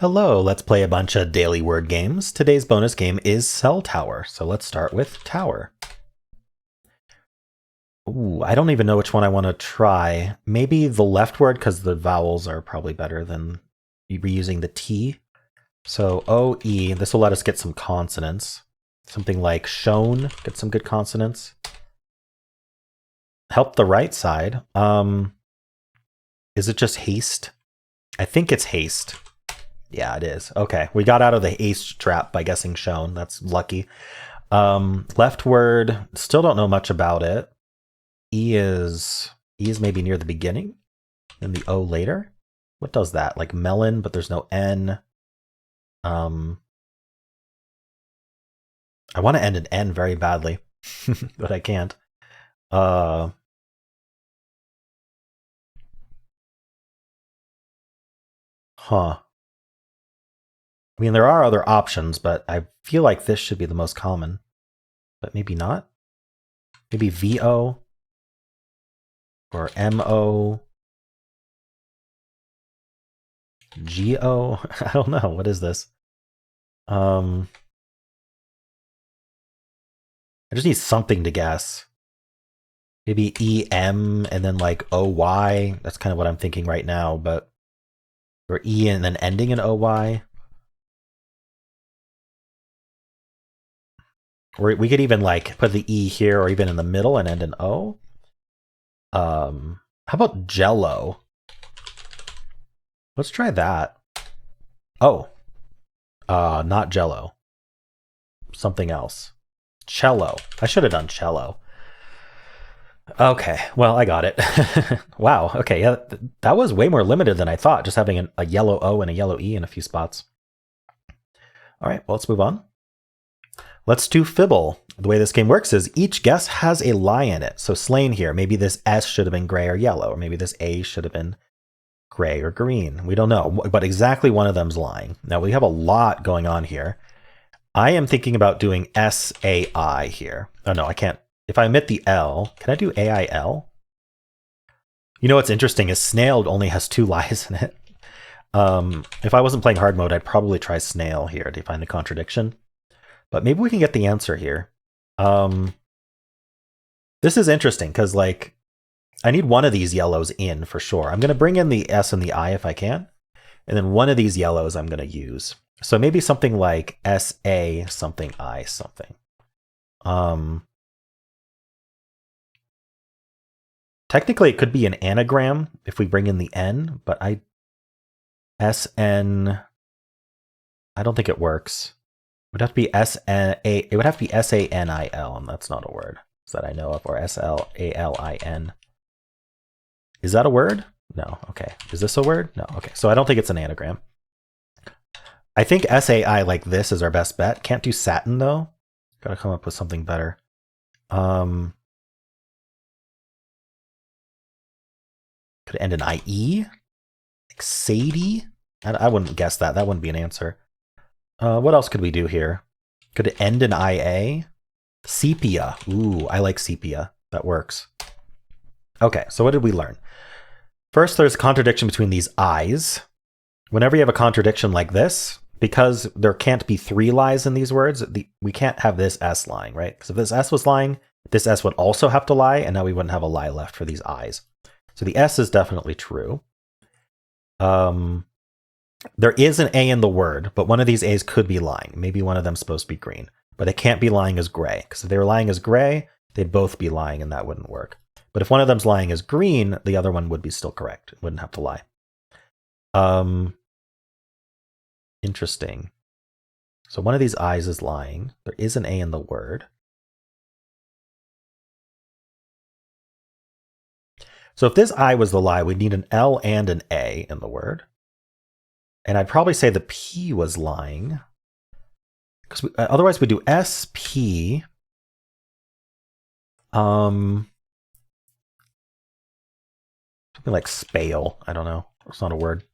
Hello, let's play a bunch of daily word games. Today's bonus game is Cell Tower, so let's start with Tower. Ooh, I don't even know which one I want to try. Maybe the left word, because the vowels are probably better than reusing the T. So O-E, this will let us get some consonants. Something like shown, get some good consonants. Help the right side. Is it just haste? I think it's haste. Yeah, it is. Okay, we got out of the haste trap by guessing shown. That's lucky. Left word, still don't know much about it. E is maybe near the beginning, and the O later. What does that? Like melon, but there's no N. I want to end an N very badly, but I can't. Huh. I mean, there are other options, but I feel like this should be the most common. But maybe not. Maybe VO or MO. GO? I don't know. What is this? I just need something to guess. Maybe EM and then like OY. That's kind of what I'm thinking right now, but or E and then ending in OY. Or we could even like put the E here or even in the middle and end in O. How about Jello? Let's try that. Oh. Not Jello. Something else. Cello. I should have done cello. Okay, well, I got it. Wow, okay, yeah, that was way more limited than I thought, just having a yellow O and a yellow E in a few spots. All right, well, let's move on. Let's do Fibble. The way this game works is each guess has a lie in it. So slain here, maybe this S should have been gray or yellow, or maybe this A should have been gray or green. We don't know, but exactly one of them's lying. Now, we have a lot going on here. I am thinking about doing SAI here. Oh, no, I can't. If I omit the L, can I do AIL? You know what's interesting is snail only has 2 lies in it. If I wasn't playing hard mode, I'd probably try snail here to find the contradiction. But maybe we can get the answer here. This is interesting because, like, I need one of these yellows in for sure. I'm going to bring in the S and the I if I can. And then one of these yellows I'm going to use. So maybe something like SA something I something. Technically, it could be an anagram if we bring in the N, but SN, I don't think it works. It would have to be it would have to be SANIL, and that's not a word that I know of, or SLALIN. Is that a word? No. Okay. Is this a word? No. Okay. So I don't think it's an anagram. I think SAI like this is our best bet. Can't do satin though. Got to come up with something better. Could it end in IE? Like Sadie? I wouldn't guess that. That wouldn't be an answer. What else could we do here? Could it end in IA? Sepia. Ooh, I like sepia. That works. Okay, so what did we learn? First, there's a contradiction between these I's. Whenever you have a contradiction like this, because there can't be 3 lies in these words, we can't have this S lying, right? Because if this S was lying, this S would also have to lie, and now we wouldn't have a lie left for these I's. So the S is definitely true. There is an A in the word, but one of these A's could be lying. Maybe one of them's supposed to be green, but it can't be lying as gray, because if they were lying as gray, they'd both be lying, and that wouldn't work. But if one of them's lying as green, the other one would be still correct. It wouldn't have to lie. Interesting. So one of these I's is lying. There is an A in the word. So if this I was the lie, we'd need an L and an A in the word. And I'd probably say the P was lying. Because otherwise we do SP. Something like spale. I don't know. It's not a word.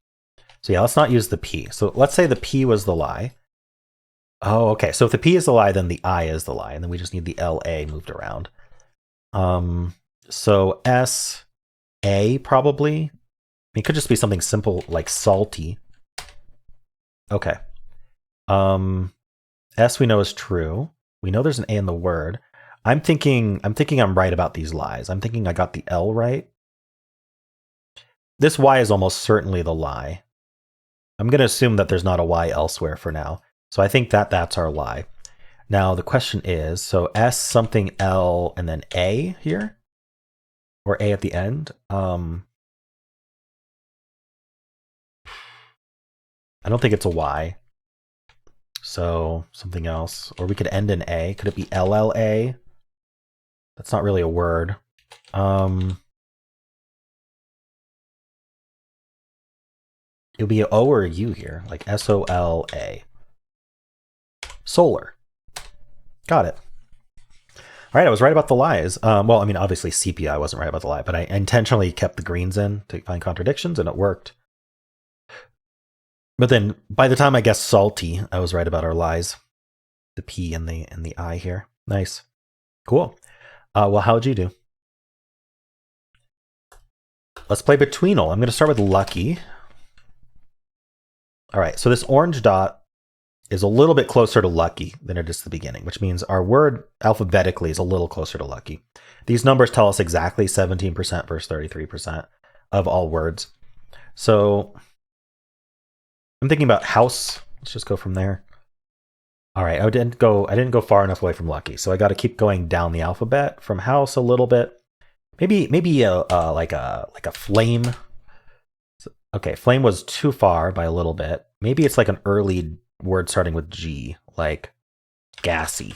So yeah, let's not use the P. So let's say the P was the lie. Oh, okay. So if the P is the lie, then the I is the lie. And then we just need the LA moved around. So SA probably. It could just be something simple like salty. Okay. S we know is true. We know there's an A in the word. I'm thinking I'm right about these lies. I'm thinking I got the L right. This Y is almost certainly the lie. I'm going to assume that there's not a Y elsewhere for now. So I think that that's our lie. Now the question is, so S something L and then A here? Or A at the end? I don't think it's a Y. So something else. Or we could end in A. Could it be LLA? That's not really a word. It'll be an O or a U here, like S-O-L-A. Solar. Got it. All right, I was right about the lies. Well, I mean, obviously CPI I wasn't right about the lie, but I intentionally kept the greens in to find contradictions, and it worked. But then, by the time I guessed salty, I was right about our lies. The P and the I here. Nice. Cool. Well, how'd you do? Let's play Betweenle. I'm going to start with lucky. All right, so this orange dot is a little bit closer to lucky than it is at the beginning, which means our word alphabetically is a little closer to lucky. These numbers tell us exactly 17% versus 33% of all words. So I'm thinking about house. Let's just go from there. All right, I didn't go far enough away from lucky, so I got to keep going down the alphabet from house a little bit. Maybe like a flame. Okay, flame was too far by a little bit. Maybe it's like an early word starting with G, like gassy.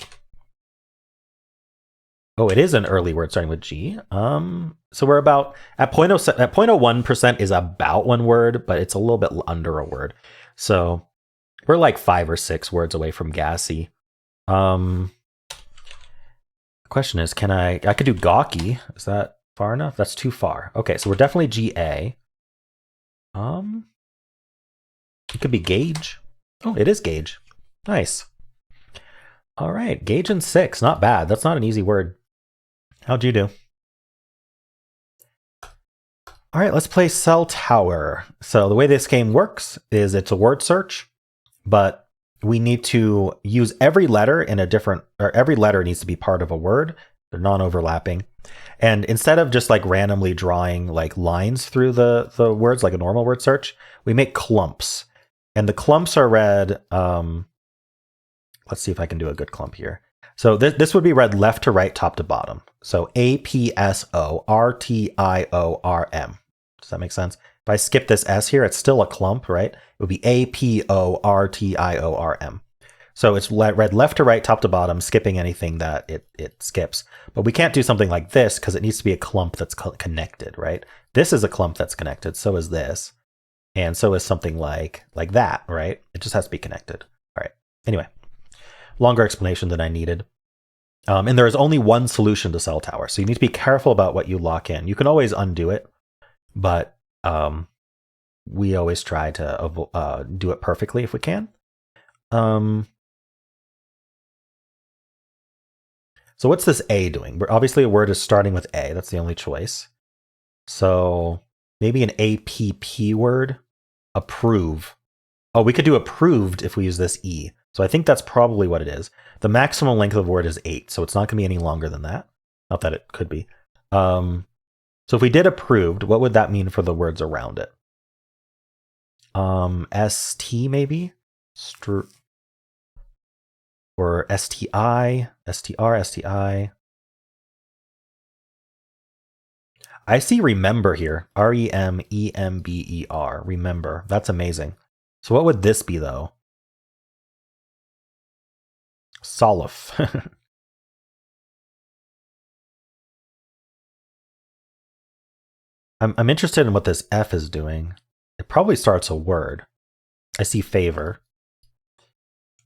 Oh, it is an early word starting with G. So we're about at 0.01% is about one word, but it's a little bit under a word. So we're like 5 or 6 words away from gassy. The question is, I could do gawky. Is that far enough? That's too far. Okay, so we're definitely GA. It could be gauge. Oh, it is gauge. Nice. All right, gauge and 6. Not bad. That's not an easy word. How'd you do? All right, let's play Cell Tower. So the way this game works is it's a word search, but we need to use every letter in a different, or every letter needs to be part of a word. They're non-overlapping. And instead of just like randomly drawing like lines through the words like a normal word search, we make clumps. And the clumps are read, let's see if I can do a good clump here. So this would be read left to right, top to bottom. So APSORTIORM. Does that make sense? If I skip this S here, it's still a clump, right? It would be APORTIORM. So it's read left to right, top to bottom, skipping anything that it skips. But we can't do something like this because it needs to be a clump that's connected, right? This is a clump that's connected. So is this. And so is something like that, right? It just has to be connected. All right. Anyway, longer explanation than I needed. And there is only one solution to Cell Tower. So you need to be careful about what you lock in. You can always undo it, but we always try to do it perfectly if we can. So what's this A doing? Obviously a word is starting with A. That's the only choice. So maybe an APP word. Approve. Oh, we could do approved if we use this E. So I think that's probably what it is. The maximum length of a word is 8, so it's not going to be any longer than that. Not that it could be. So if we did approved, what would that mean for the words around it? ST maybe? Or STI, STR, STI. I see remember here. REMEMBER. Remember. That's amazing. So what would this be though? Solif. I'm interested in what this F is doing. It probably starts a word. I see favor.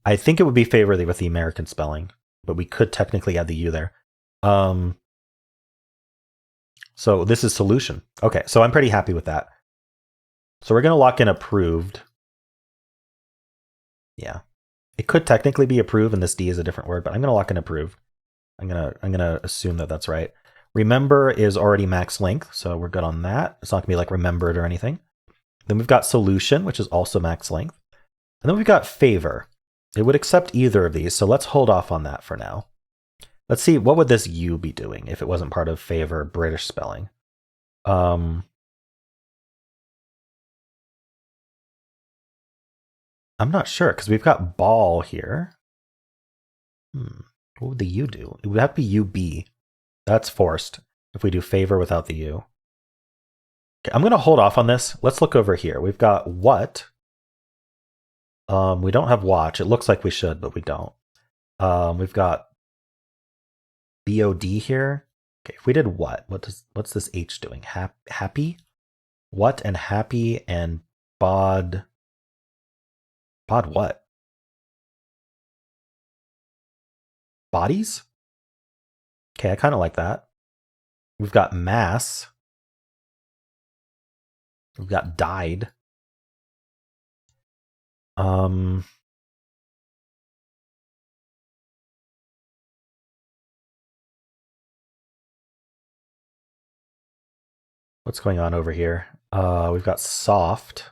I think it would be favor with the American spelling, but we could technically add the U there. So this is solution. Okay, so I'm pretty happy with that. So we're going to lock in approved. Yeah. It could technically be approved, and this D is a different word, but I'm going to lock in approved. I'm gonna assume that that's right. Remember is already max length, so we're good on that. It's not going to be like remembered or anything. Then we've got solution, which is also max length. And then we've got favor. It would accept either of these, so let's hold off on that for now. Let's see, what would this U be doing if it wasn't part of favor British spelling? I'm not sure, because we've got ball here. What would the U do? It would have to be UB. That's forced if we do favor without the U. Okay, I'm going to hold off on this. Let's look over here. We've got what. We don't have watch. It looks like we should, but we don't. We've got BOD here. Okay, if we did what? What's this H doing? Happy? What and happy and bod. Bod what? Bodies? Okay, I kind of like that. We've got mass. We've got died. What's going on over here? We've got soft.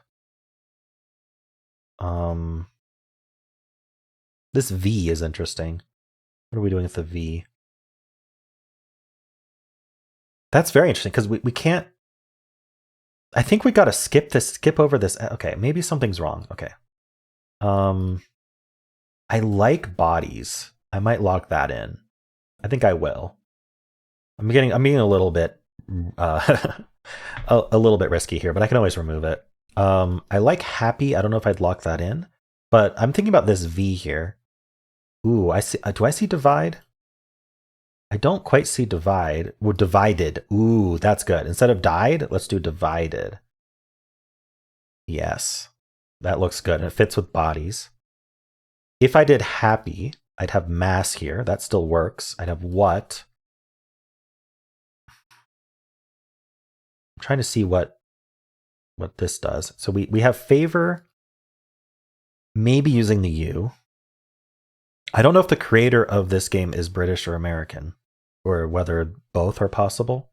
This V is interesting. What are we doing with the V? That's very interesting because we can't. I think we got to skip over this. Okay, maybe something's wrong. Okay. I like bodies. I might lock that in. I think I will. I'm being a little bit a little bit risky here, but I can always remove it. I like happy. I don't know if I'd lock that in, but I'm thinking about this V here. Ooh, I see. Do I see divide? I don't quite see divide. We're divided. Ooh, that's good. Instead of died, let's do divided. Yes, that looks good. And it fits with bodies. If I did happy, I'd have mass here. That still works. I'd have what. I'm trying to see what this does. So we have favor, maybe using the U. I don't know if the creator of this game is British or American, or whether both are possible.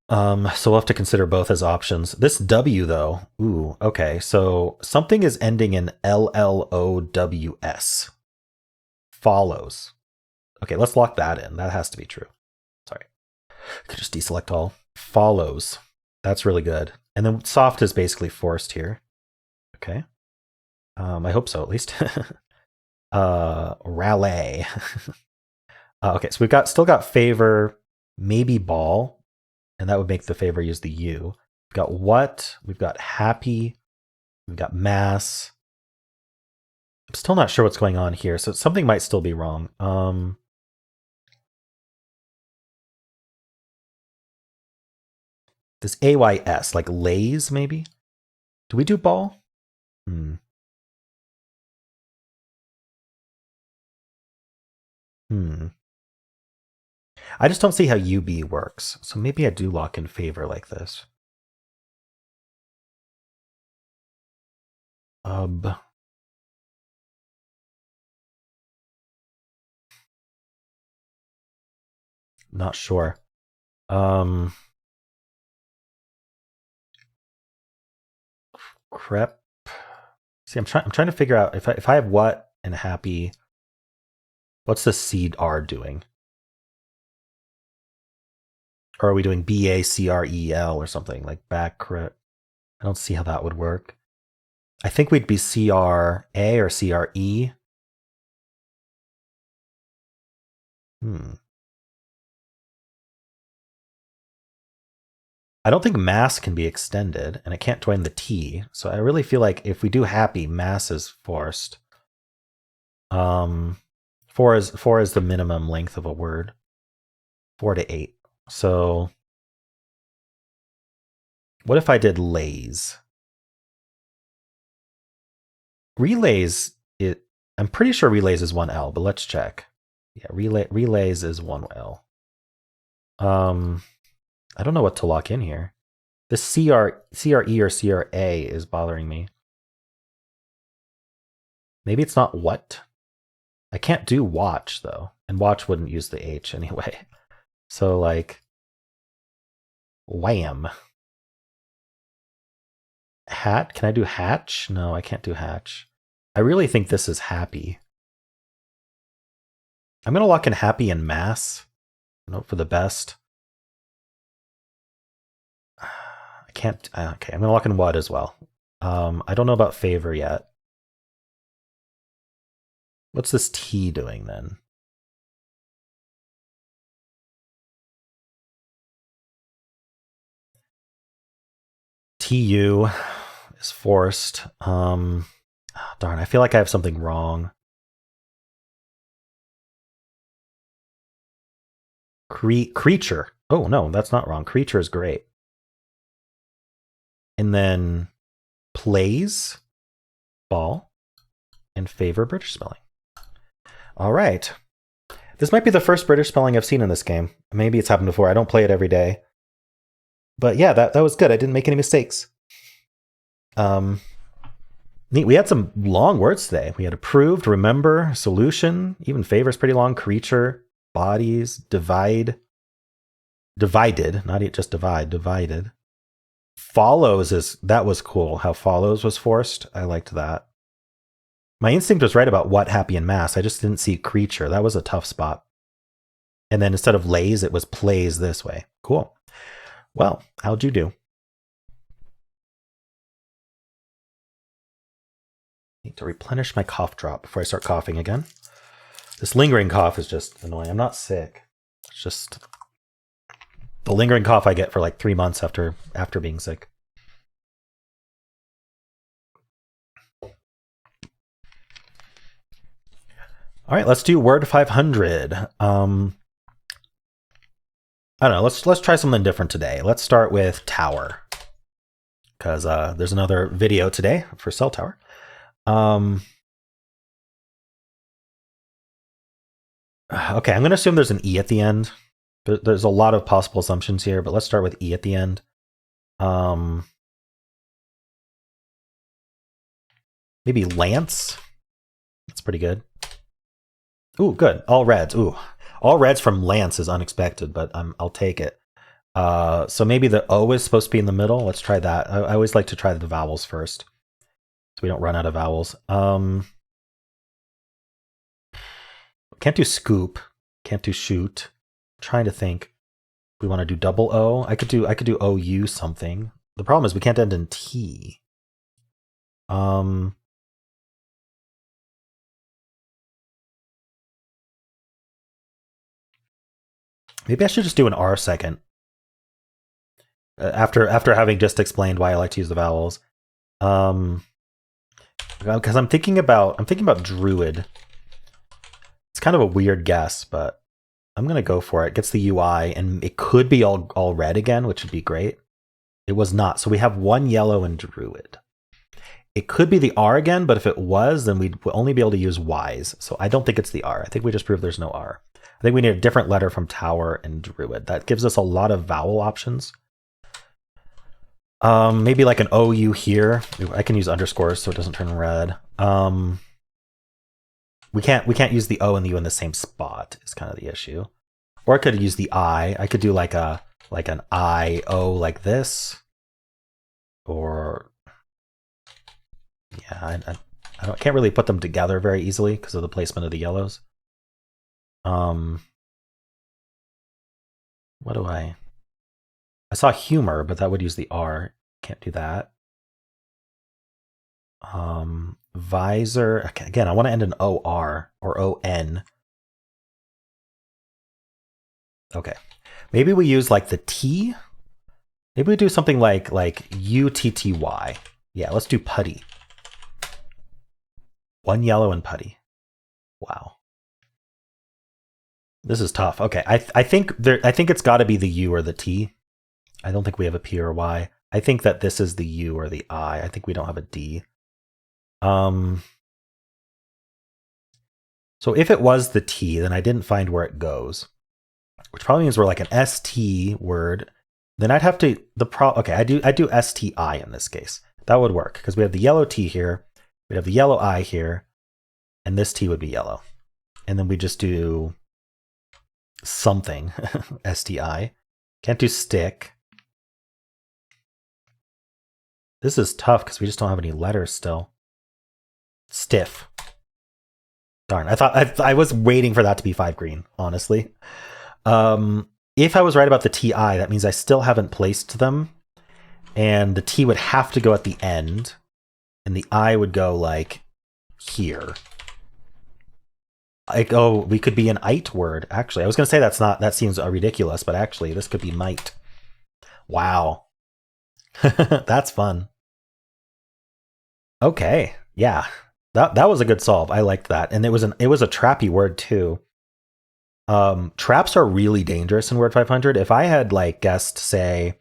So we'll have to consider both as options. This W though, ooh, okay. So something is ending in LLOWS. Follows. Okay, let's lock that in. That has to be true. Sorry. Could just deselect all. Follows. That's really good. And then soft is basically forced here. Okay. I hope so, at least. Rally. Okay, so we've still got favor, maybe ball, and that would make the favor use the U. We've got what? We've got happy. We've got mass. I'm still not sure what's going on here, so something might still be wrong. This AYS, like lays, maybe? Do we do ball? I just don't see how UB works, so maybe I do lock in favor like this. Not sure. Crep. See, I'm trying to figure out if I have what and happy. What's the seed R doing? Or are we doing BACREL or something like back crep? I don't see how that would work. I think we'd be CRA or CRE. I don't think mass can be extended, and it can't join the T. So I really feel like if we do happy, mass is forced. 4 is the minimum length of a word. 4 to 8. So what if I did lays? Relays, I'm pretty sure relays is 1L, but let's check. Yeah, relays is 1L. I don't know what to lock in here. This CRE or CRA is bothering me. Maybe it's not what. I can't do watch though, and watch wouldn't use the H anyway. So like, wham. Hat? Can I do hatch? No, I can't do hatch. I really think this is happy. I'm going to lock in happy and mass. Note for the best. I can't. Okay, I'm going to lock in what as well. I don't know about favor yet. What's this T doing then? TU is forced. Darn, I feel like I have something wrong. Creature. Oh, no, that's not wrong. Creature is great. And then plays, ball, and favor British spelling. All right. This might be the first British spelling I've seen in this game. Maybe it's happened before. I don't play it every day. But yeah, that was good. I didn't make any mistakes. Neat. We had some long words today. We had approved, remember, solution, even favor is pretty long, creature, bodies, divide, divided, not just divide, divided. Follows that was cool. How follows was forced. I liked that. My instinct was right about what, happy, and mass. I just didn't see creature. That was a tough spot. And then instead of lays, it was plays this way. Cool. Well, how'd you do? Need to replenish my cough drop before I start coughing again. This lingering cough is just annoying. I'm not sick. It's just the lingering cough I get for like 3 months after being sick. All right, let's do word 500. I don't know. Let's try something different today. Let's start with tower, because there's another video today for cell tower. Okay, I'm going to assume there's an E at the end. There's a lot of possible assumptions here, but let's start with E at the end. Maybe Lance. That's pretty good. Ooh, good. All reds. Ooh, all reds from Lance is unexpected, but I'll take it. So maybe the O is supposed to be in the middle. Let's try that. I always like to try the vowels first, so we don't run out of vowels. Can't do scoop. Can't do shoot. I'm trying to think. We want to do double O. I could do OU something. The problem is we can't end in T. Maybe I should just do an R second. After having just explained why I like to use the vowels. Because I'm thinking about druid. It's kind of a weird guess, but I'm gonna go for it. It gets the UI, and it could be all red again, which would be great. It was not, so we have one yellow in druid. It could be the R again, but if it was, then we'd only be able to use Ys. So I don't think it's the R. I think we just proved there's no R. I think we need a different letter from tower and druid. That gives us a lot of vowel options. Maybe like an OU here. I can use underscores so it doesn't turn red. We can't use the O and the U in the same spot is kind of the issue. Or I could use the I. I could do like an I-O like this. Or yeah, I can't really put them together very easily because of the placement of the yellows. What do I saw humor, but that would use the R. Can't do that. Visor. Again, I want to end in OR or ON. Okay. Maybe we use like the T. Maybe we do something like UTTY. Yeah, let's do putty. One yellow and putty. Wow. This is tough. Okay, I think it's got to be the U or the T. I don't think we have a P or a Y. I think that this is the U or the I. I think we don't have a D. So if it was the T, then I didn't find where it goes, which probably means we're like an ST word. Then I'd have to okay, I do STI in this case. That would work because we have the yellow T here, we have the yellow I here, and this T would be yellow. And then we just do something STI. Can't do stick. This is tough because we just don't have any letters still. Stiff. Darn, I was waiting for that to be 5 green, honestly. If I was right about the TI, that means I still haven't placed them. And the T would have to go at the end. And the I would go like here. Like, oh, we could be an ite word, actually. I was going to say that seems ridiculous, but actually this could be might. Wow. That's fun. Okay, yeah. That was a good solve. I liked that. And it was a trappy word too. Traps are really dangerous in Word 500. If I had like guessed, say,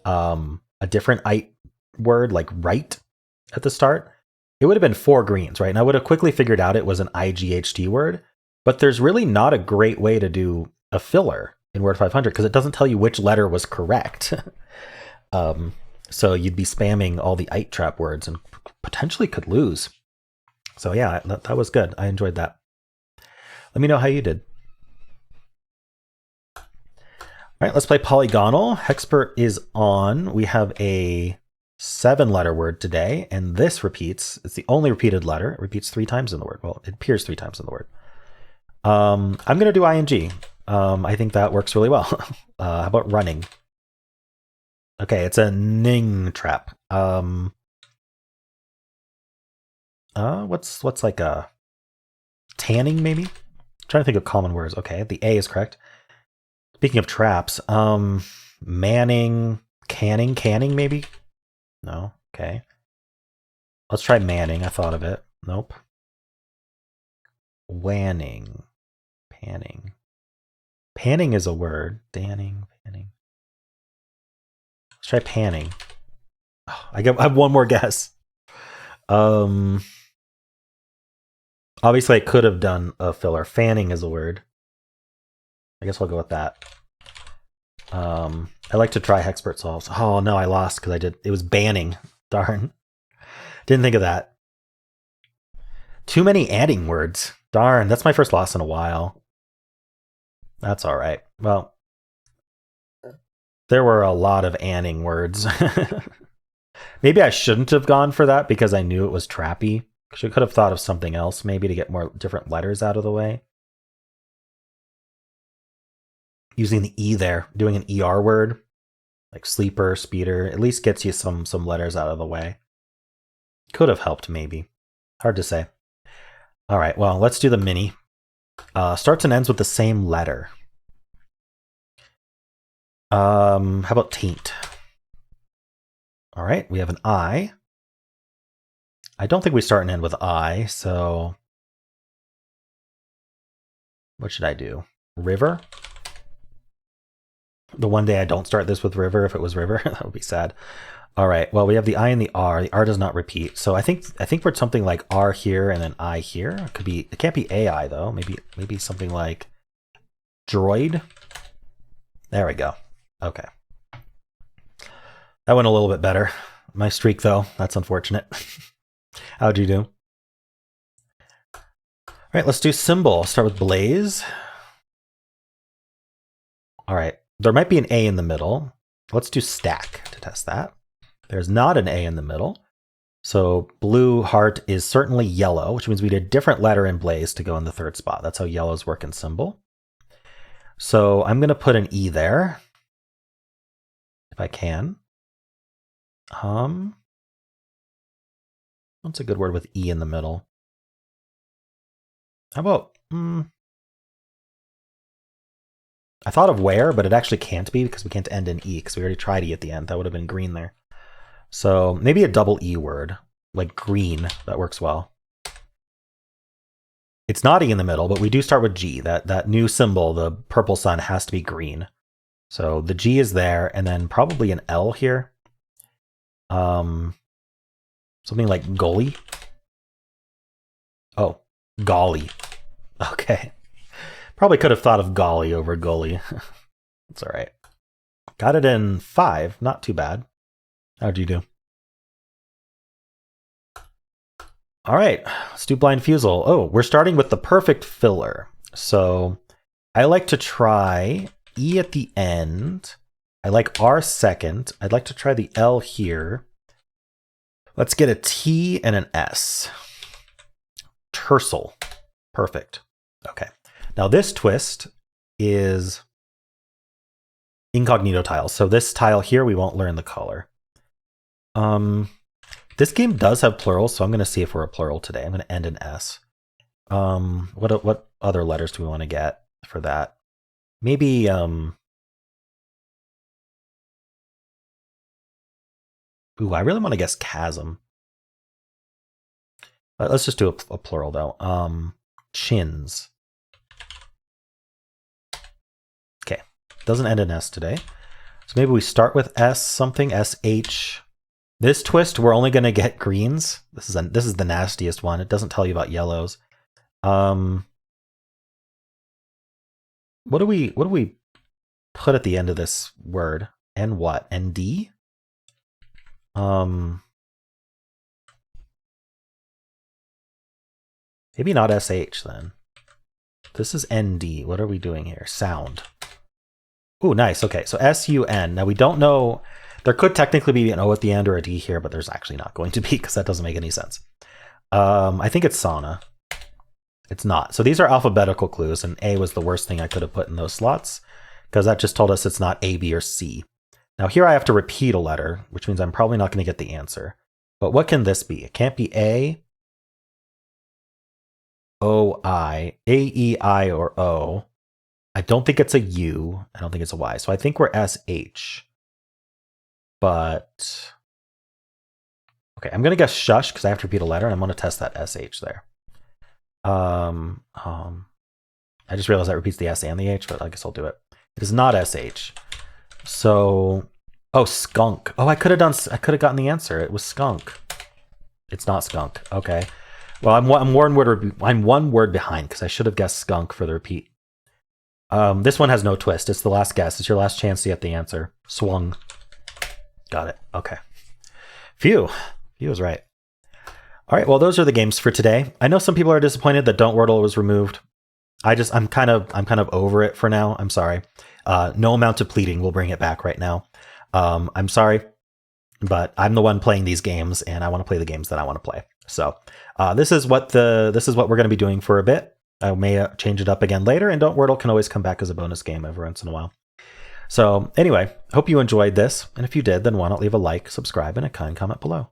a different ite word like right at the start, it would have been 4 greens, right? And I would have quickly figured out it was an IGHT word, but there's really not a great way to do a filler in Word 500 because it doesn't tell you which letter was correct. So you'd be spamming all the ite trap words and potentially could lose. So yeah, that was good. I enjoyed that. Let me know how you did. All right, let's play Polygonle. Hexpert is on. We have a 7-letter word today, and this repeats. It's the only repeated letter. It repeats 3 times in the word. Well, it appears 3 times in the word. I'm going to do ing. I think that works really well. How about running? Okay, it's a ning trap. What's like a tanning maybe? I'm trying to think of common words. Okay, the A is correct. Speaking of traps, manning, canning maybe? No, okay. Let's try manning. I thought of it. Nope. Wanning, panning. Panning is a word. Danning, panning. Let's try panning. Oh, I have one more guess. Obviously I could have done a filler. Fanning is a word. I guess I'll go with that. I like to try Hexpert solves. Oh no, I lost because it was banning. Darn. Didn't think of that. Too many adding words. Darn, that's my first loss in a while. That's all right. Well, there were a lot of anning words. Maybe I shouldn't have gone for that because I knew it was trappy. I could have thought of something else maybe to get more different letters out of the way. Using the E there, doing an ER word, like sleeper, speeder, at least gets you some letters out of the way. Could have helped maybe. Hard to say. All right, well, let's do the mini. Starts and ends with the same letter. How about taint? All right, we have an I. I don't think we start and end with I, so what should I do? River? The one day I don't start this with river, if it was river, that would be sad. All right, well, we have the I and the R. The R does not repeat, so I think we're something like R here and then I here. It can't be AI though. Maybe something like droid. There we go. Okay. That went a little bit better. My streak though, that's unfortunate. How'd you do? All right, let's do Symble. Start with blaze. All right, there might be an A in the middle. Let's do stack to test that. There's not an A in the middle. So blue heart is certainly yellow, which means we need a different letter in blaze to go in the 3rd spot. That's how yellows work in Symble. So I'm going to put an E there, if I can. What's a good word with E in the middle? How about, I thought of where, but it actually can't be because we can't end in E because we already tried E at the end. That would have been green there. So maybe a double E word, like green. That works well. It's not E in the middle, but we do start with G. That new symbol, the purple sun, has to be green. So the G is there, and then probably an L here. Something like goalie. Oh, golly. Okay. Probably could have thought of golly over goalie. It's all right. Got it in 5. Not too bad. How'd you do? All right, let's do blind Fusele. Oh, we're starting with the perfect filler. So I like to try E at the end. I like R second. I'd like to try the L here. Let's get a T and an S. Tercel. Perfect. Okay. Now this twist is incognito tiles. So this tile here, we won't learn the color. This game does have plurals, so I'm going to see if we're a plural today. I'm going to end in S. What other letters do we want to get for that? Maybe ooh, I really want to guess chasm. Let's just do a plural though. Chins. Okay, doesn't end in S today. So maybe we start with S something, SH. This twist, we're only going to get greens. This is the nastiest one. It doesn't tell you about yellows. What do we put at the end of this word? N what? ND? Maybe not SH then. This is ND. What are we doing here? Sound. Ooh, nice. Okay, so SUN. Now we don't know. There could technically be an O at the end or a D here, but there's actually not going to be because that doesn't make any sense. I think it's sauna. It's not. So these are alphabetical clues, and A was the worst thing I could have put in those slots because that just told us it's not A, B, or C. Now here I have to repeat a letter, which means I'm probably not going to get the answer. But what can this be? It can't be A, O, I, A, E, I, or O. I don't think it's a U. I don't think it's a Y. So I think we're SH. But okay, I'm gonna guess shush because I have to repeat a letter, and I'm gonna test that SH there. I just realized that repeats the S and the H, but I guess I'll do it. It is not SH. So, oh, skunk. Oh, I could have gotten the answer. It was skunk. It's not skunk. Okay. Well, I'm one word behind because I should have guessed skunk for the repeat. This one has no twist. It's the last guess. It's your last chance to get the answer. Swung. Got it. Okay. Phew. Phew was right. All right. Well, those are the games for today. I know some people are disappointed that Don't Wordle was removed. I'm kind of over it for now. I'm sorry. No amount of pleading will bring it back right now. I'm sorry, but I'm the one playing these games, and I want to play the games that I want to play. So this is what we're going to be doing for a bit. I may change it up again later, and Don't Wordle can always come back as a bonus game every once in a while. So anyway, hope you enjoyed this, and if you did, then why not leave a like, subscribe, and a kind comment below.